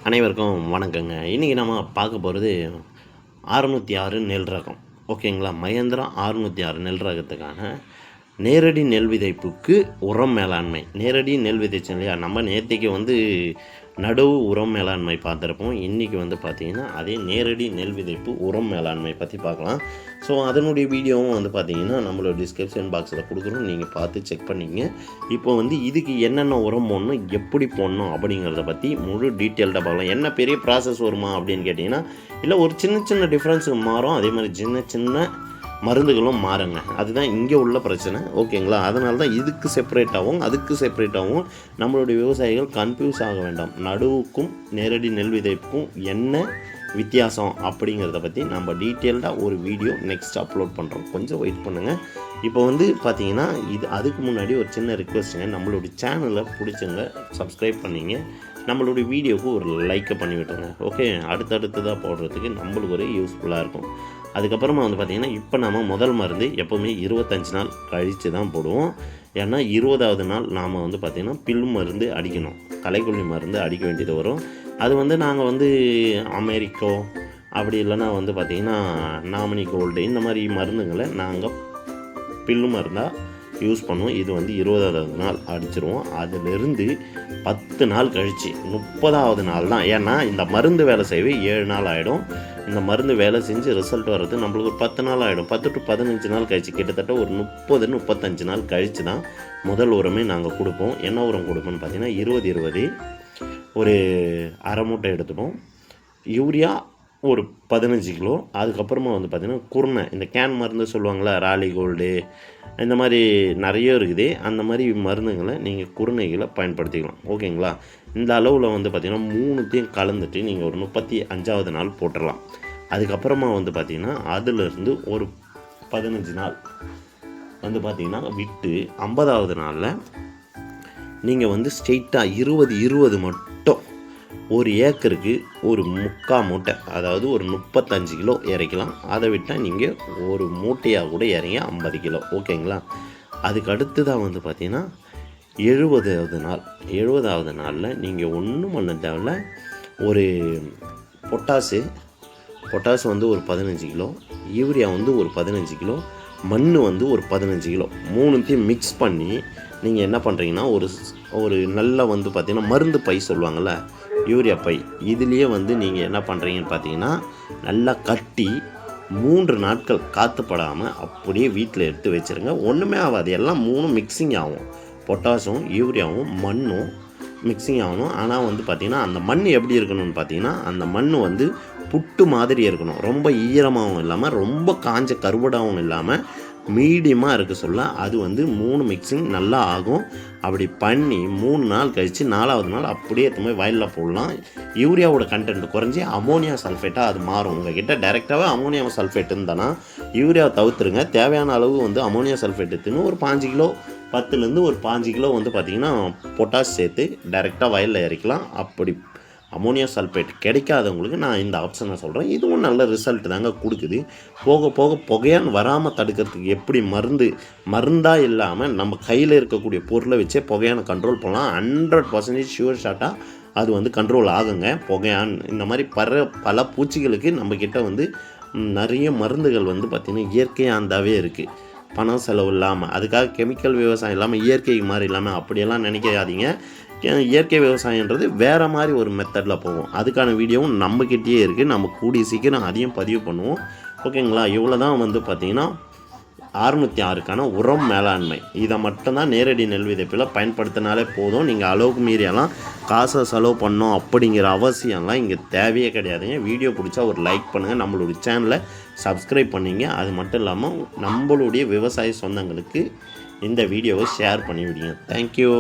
அனைவருக்கும் வணக்கங்க. இன்றைக்கி நம்ம பார்க்க போகிறது 606 நெல் ரகம். ஓகேங்களா? மகேந்திரா 606 நெல் ரகத்துக்கான நேரடி நெல் விதைப்புக்கு உரம் மேலாண்மை. நேரடி நெல் விதைச்சோம் இல்லையா, நம்ம நேற்றுக்கு நடவு உரம் மேலாண்மை பார்த்துருப்போம். இன்றைக்கி பார்த்திங்கன்னா அதே நேரடி நெல் விதைப்பு உரம் மேலாண்மை பற்றி பார்க்கலாம். ஸோ அதனுடைய வீடியோவும் பார்த்திங்கன்னா நம்மளோட டிஸ்கிரிப்ஷன் பாக்ஸில் கொடுக்குறோம், நீங்கள் பார்த்து செக் பண்ணிங்க. இப்போ இதுக்கு என்னென்ன உரம் போடணும், எப்படி போடணும் அப்படிங்கிறத பற்றி முழு டீட்டெயில்டாக பார்க்கலாம். என்ன பெரிய ப்ராசஸ் வருமா அப்படின்னு கேட்டிங்கன்னா, இல்லை ஒரு சின்ன டிஃப்ரென்ஸுக்கு மாறும். அதே மாதிரி சின்ன மருந்துகளும் மாறுங்க. அதுதான் இங்கே உள்ள பிரச்சனை. ஓகேங்களா? அதனால தான் இதுக்கு செப்பரேட்டாகவும் அதுக்கு செப்பரேட்டாகவும் நம்மளுடைய விவசாயிகள் கன்ஃபியூஸ் ஆக வேண்டாம். நடுவுக்கும் நேரடி நெல் விதைப்புக்கும் என்ன வித்தியாசம் அப்படிங்கிறத பற்றி நம்ம டீட்டெயில்டாக ஒரு வீடியோ நெக்ஸ்ட் அப்லோட் பண்ணுறோம். கொஞ்சம் வெயிட் பண்ணுங்கள். இப்போ பார்த்தீங்கன்னா அதுக்கு முன்னாடி ஒரு சின்ன ரிக்வெஸ்ட்டுங்க. நம்மளுடைய சேனலை பிடிச்சவங்க சப்ஸ்கிரைப் பண்ணிங்க, நம்மளுடைய வீடியோவுக்கு ஒரு லைக்கை பண்ணி விட்டுருங்க. ஓகே, அடுத்தடுத்ததாக போடுறதுக்கு நம்மளுக்கு ஒரு யூஸ்ஃபுல்லாக இருக்கும். அதுக்கப்புறமா பார்த்திங்கன்னா, இப்போ நம்ம முதல் மருந்து எப்போவுமே 25 நாள் கழித்து தான் போடுவோம். ஏன்னா 20வது நாள் நாம் பார்த்திங்கன்னா பில் மருந்து அடிக்கணும், களைக்கொல்லி மருந்து அடிக்க வேண்டியது வரும். அது நாங்கள் அமெரிக்கோ அப்படி இல்லைன்னா பார்த்திங்கன்னா நாமினி கோல்டு இந்த மாதிரி மருந்துங்களை நாங்கள் பில்லு மருந்தாக யூஸ் பண்ணுவோம். இது 20வது நாள் அடிச்சிருவோம். அதிலிருந்து 10 நாள் கழித்து 30வது நாள் தான். ஏன்னா இந்த மருந்து வேலை செய்யவே 7 நாள் ஆகிடும். இந்த மருந்து வேலை செஞ்சு ரிசல்ட் வர்றது நம்மளுக்கு ஒரு 10 நாள் ஆகிடும். 10 to 15 நாள் கழிச்சு, கிட்டத்தட்ட ஒரு 30-35 நாள் கழித்து தான் முதல் உரமே நாங்கள் கொடுப்போம். என்ன உரம் கொடுப்போம்னு பார்த்தீங்கன்னா 20-20 ஒரு அரை மூட்டை எடுத்துட்டோம். யூரியா ஒரு 15 கிலோ. அதுக்கப்புறமா பார்த்திங்கன்னா குருணை, இந்த கேன் மருந்து சொல்லுவாங்களா, ராலி கோல்டு இந்த மாதிரி நிறைய இருக்குது. அந்த மாதிரி மருந்துங்களை நீங்கள் குருணைகளை பயன்படுத்திக்கலாம். ஓகேங்களா? இந்த அளவில் பார்த்திங்கன்னா 3த்தையும் கலந்துட்டு நீங்கள் ஒரு 35வது நாள் போட்டுடலாம். அதுக்கப்புறமா பார்த்திங்கன்னா அதிலிருந்து ஒரு 15 நாள் பார்த்திங்கன்னா விட்டு 50வது நாளில் நீங்கள் ஸ்ட்ரெயிட்டாக 20-20 மட்டும் ஒரு ஏக்கருக்கு ஒரு 3/4 மூட்டை, அதாவது ஒரு 35 கிலோ இறைக்கலாம். அதை விட்டால் நீங்கள் ஒரு மூட்டையாக கூட இறங்கி 50 கிலோ. ஓகேங்களா? அதுக்கு அடுத்து தான் பார்த்திங்கன்னா 70வது நாளில் நீங்கள் ஒன்றும் பண்ண தேவையில்ல, ஒரு பொட்டாசு ஒரு 15 கிலோ, யூரியா ஒரு 15 கிலோ, மண் ஒரு 15 கிலோ, 3த்தையும் மிக்ஸ் பண்ணி நீங்கள் என்ன பண்ணுறீங்கன்னா ஒரு நல்ல பார்த்திங்கன்னா மருந்து பை சொல்லுவாங்கள்ல, யூரியா பை, இதுலேயே நீங்கள் என்ன பண்ணுறீங்கன்னு பார்த்தீங்கன்னா நல்லா கட்டி 3 நாட்கள் காற்றுப்படாமல் அப்படியே வீட்டில் எடுத்து வச்சுருங்க. ஒன்றுமே ஆகாது, எல்லாம் 3 மிக்சிங் ஆகும். பொட்டாசும் யூரியாவும் மண்ணும் மிக்சிங் ஆகணும். ஆனால் பார்த்திங்கன்னா அந்த மண் எப்படி இருக்கணும்னு பார்த்தீங்கன்னா, அந்த மண் புட்டு மாதிரி இருக்கணும். ரொம்ப ஈரமாகவும் இல்லாமல் ரொம்ப காஞ்ச கருவடாகவும் இல்லாமல் மீடியமாக இருக்க சொல்ல அது 3 மிக்சிங் நல்லா ஆகும். அப்படி பண்ணி 3 நாள் கழித்து 4வது நாள் அப்படியே எடுத்து போய் வயலில் போடலாம். யூரியாவோட கண்டென்ட் குறைஞ்சி அமோனியா சல்ஃபேட்டாக அது மாறும். உங்கள்கிட்ட டைரெக்டாகவே அமோனியா சல்ஃபேட் இருந்தானா யூரியா தவிர்த்துருங்க. தேவையான அளவு அமோனியா சல்ஃபேட் எடுத்துன்னு ஒரு 5 கிலோ 10லேருந்து ஒரு 5 கிலோ பார்த்திங்கன்னா பொட்டாஸ் சேர்த்து டைரெக்டாக வயலில் இறக்கலாம். அப்படி அமோனியா சல்ஃபேட் கிடைக்காதவங்களுக்கு நான் இந்த ஆப்ஷனை சொல்கிறேன். இதுவும் நல்ல ரிசல்ட் தாங்க கொடுக்குது. போக போக புகையான் வராமல் தடுக்கிறதுக்கு எப்படி மருந்தாக இல்லாமல் நம்ம கையில் இருக்கக்கூடிய பொருளை வச்சே புகையான கண்ட்ரோல் பண்ணலாம். 100% ஷுவர் ஷாட்டாக அது கண்ட்ரோல் ஆகுங்க. புகையான் இந்த மாதிரி பல பூச்சிகளுக்கு நம்மக்கிட்ட நிறைய மருந்துகள் பார்த்திங்கன்னா இயற்கையானதாகவே இருக்குது. பணம் செலவு இல்லாமல், அதுக்காக கெமிக்கல் விவசாயம் இல்லாமல் இயற்கை மாதிரி இல்லாமல் அப்படியெல்லாம் நினைக்காதீங்க. இயற்கை விவசாயன்றது வேறு மாதிரி ஒரு மெத்தடில் போகும். அதுக்கான வீடியோவும் நம்மக்கிட்டே இருக்குது. நம்ம கூடிய சீக்கிரம் அதையும் பதிவு பண்ணுவோம். ஓகேங்களா? இவ்வளோ தான் பார்த்திங்கன்னா 606க்கான உரம் மேலாண்மை. இதை மட்டும்தான் நேரடி நெல் விதைப்பில் பயன்படுத்தினாலே போதும். நீங்கள் அளவுக்கு மீறியெல்லாம் காசை செலவு பண்ணோம் அப்படிங்கிற அவசியம்லாம் இங்கே தேவையே கிடையாதுங்க. வீடியோ பிடிச்சா ஒரு லைக் பண்ணுங்கள், நம்மளுடைய சேனலை சப்ஸ்கிரைப் பண்ணிங்க. அது மட்டும் இல்லாமல் நம்மளுடைய விவசாய சொந்தங்களுக்கு இந்த வீடியோவை ஷேர் பண்ணி விடுங்க. தேங்க்யூ.